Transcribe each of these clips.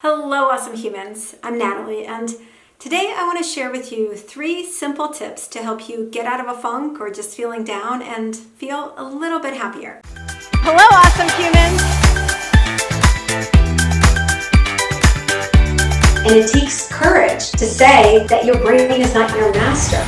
Hello, awesome humans. I'm Natalie, and today I want to share with you 3 simple tips to help you get out of a funk or just feeling down and feel a little bit happier. Hello, awesome humans. And it takes courage to say that your brain is not your master.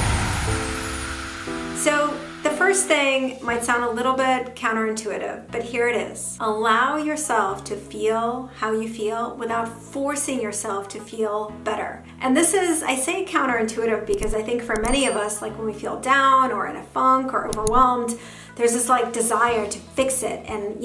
So the first thing might sound a little bit counterintuitive, but here it is. Allow yourself to feel how you feel without forcing yourself to feel better. And this is, I say counterintuitive because I think for many of us, like when we feel down or in a funk or overwhelmed, there's this desire to fix it and,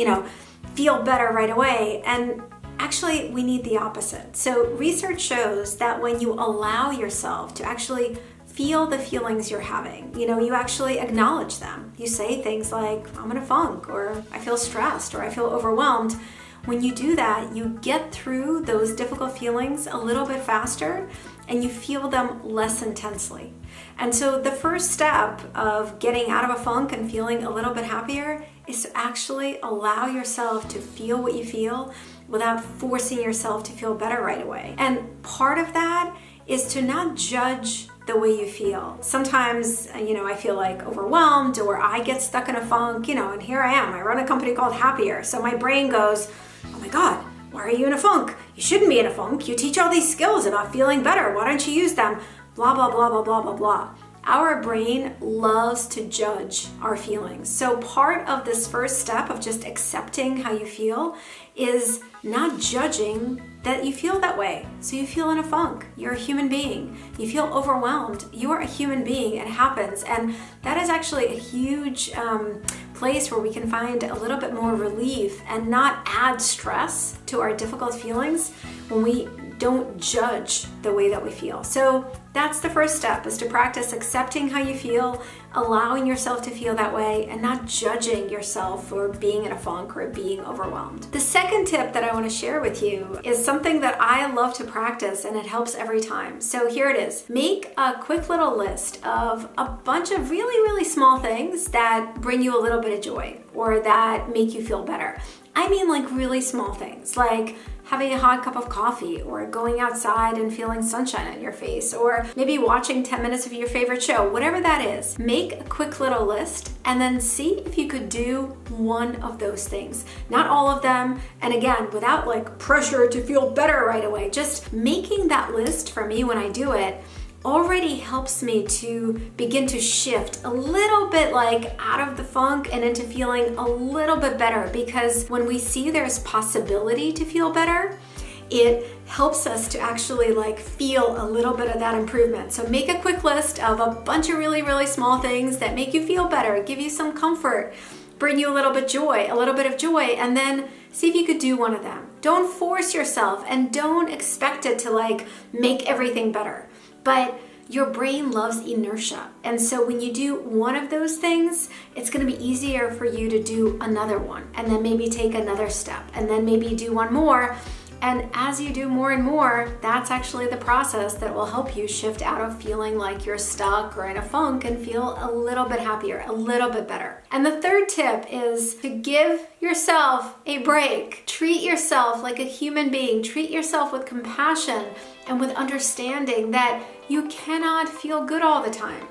feel better right away. And actually, we need the opposite. So research shows that when you allow yourself to actually feel the feelings you're having, you actually acknowledge them. You say things like, I'm in a funk, or I feel stressed, or I feel overwhelmed. When you do that, you get through those difficult feelings a little bit faster and you feel them less intensely. And so the first step of getting out of a funk and feeling a little bit happier is to actually allow yourself to feel what you feel without forcing yourself to feel better right away. And part of that is to not judge the way you feel. Sometimes, I feel overwhelmed or I get stuck in a funk, and here I am. I run a company called Happier. So my brain goes, oh my God, why are you in a funk? You shouldn't be in a funk. You teach all these skills about feeling better. Why don't you use them? Blah, blah, blah, blah, blah, blah, blah. Our brain loves to judge our feelings. So part of this first step of just accepting how you feel is not judging that you feel that way. So you feel in a funk. You're a human being. You feel overwhelmed. You are a human being. It happens. And that is actually a huge place where we can find a little bit more relief and not add stress to our difficult feelings when we don't judge the way that we feel. So that's the first step, is to practice accepting how you feel, allowing yourself to feel that way, and not judging yourself for being in a funk or being overwhelmed. The second tip that I want to share with you is something that I love to practice, and it helps every time. So here it is. Make a quick little list of a bunch of really, really small things that bring you a little bit of joy or that make you feel better. I mean really small things, like having a hot cup of coffee, or going outside and feeling sunshine on your face, or maybe watching 10 minutes of your favorite show, whatever that is. Make a quick little list and then see if you could do one of those things. Not all of them, and again, without pressure to feel better right away. Just making that list for me when I do it already helps me to begin to shift a little bit out of the funk and into feeling a little bit better, because when we see there's possibility to feel better, it helps us to actually feel a little bit of that improvement. So make a quick list of a bunch of really, really small things that make you feel better, give you some comfort, bring you a little bit of joy, and then see if you could do one of them. Don't force yourself and don't expect it to make everything better. But your brain loves inertia. And so when you do one of those things, it's going to be easier for you to do another one, and then maybe take another step, and then maybe do one more. And as you do more and more, that's actually the process that will help you shift out of feeling like you're stuck or in a funk and feel a little bit happier, a little bit better. And the third tip is to give yourself a break. Treat yourself like a human being. Treat yourself with compassion and with understanding that you cannot feel good all the time.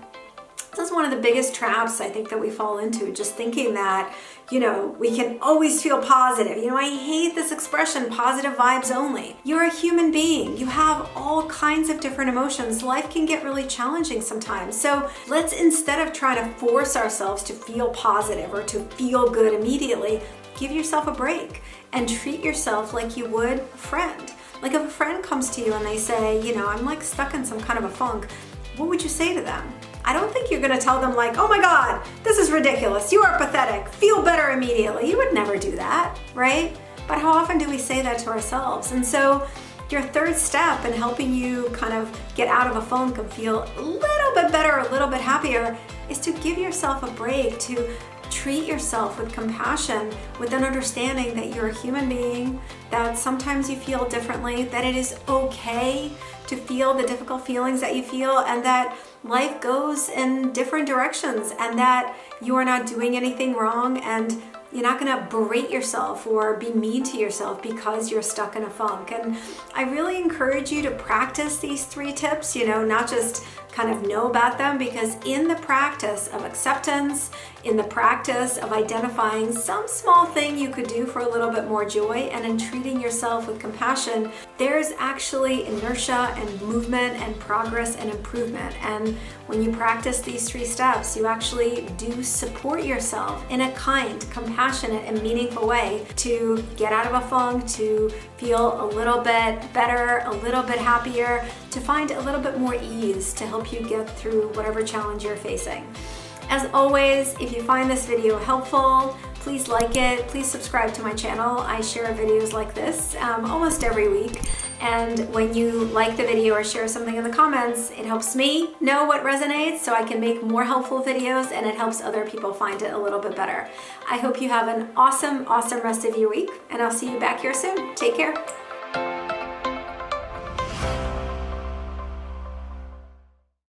This is one of the biggest traps I think that we fall into, just thinking that, we can always feel positive. I hate this expression, positive vibes only. You're a human being. You have all kinds of different emotions. Life can get really challenging sometimes. So let's, instead of trying to force ourselves to feel positive or to feel good immediately, give yourself a break and treat yourself like you would a friend. Like if a friend comes to you and they say, I'm stuck in some kind of a funk, what would you say to them? I don't think you're gonna tell them oh my God, this is ridiculous, you are pathetic, feel better immediately. You would never do that, right? But how often do we say that to ourselves? And so your third step in helping you kind of get out of a funk and feel a little bit better, a little bit happier, is to give yourself a break, to treat yourself with compassion, with an understanding that you're a human being, that sometimes you feel differently, that it is okay to feel the difficult feelings that you feel, and that life goes in different directions, and that you are not doing anything wrong, and You're not gonna berate yourself or be mean to yourself because you're stuck in a funk. And I really encourage you to practice these 3 tips, not just kind of know about them, because in the practice of acceptance, in the practice of identifying some small thing you could do for a little bit more joy, and in treating yourself with compassion, there's actually inertia and movement and progress and improvement. And when you practice these 3 steps, you actually do support yourself in a kind, compassionate, and meaningful way to get out of a funk, to feel a little bit better, a little bit happier, to find a little bit more ease to help you get through whatever challenge you're facing. As always, if you find this video helpful, please like it. Please subscribe to my channel. I share videos like this almost every week. And when you like the video or share something in the comments, it helps me know what resonates so I can make more helpful videos, and it helps other people find it a little bit better. I hope you have an awesome, awesome rest of your week, and I'll see you back here soon. Take care.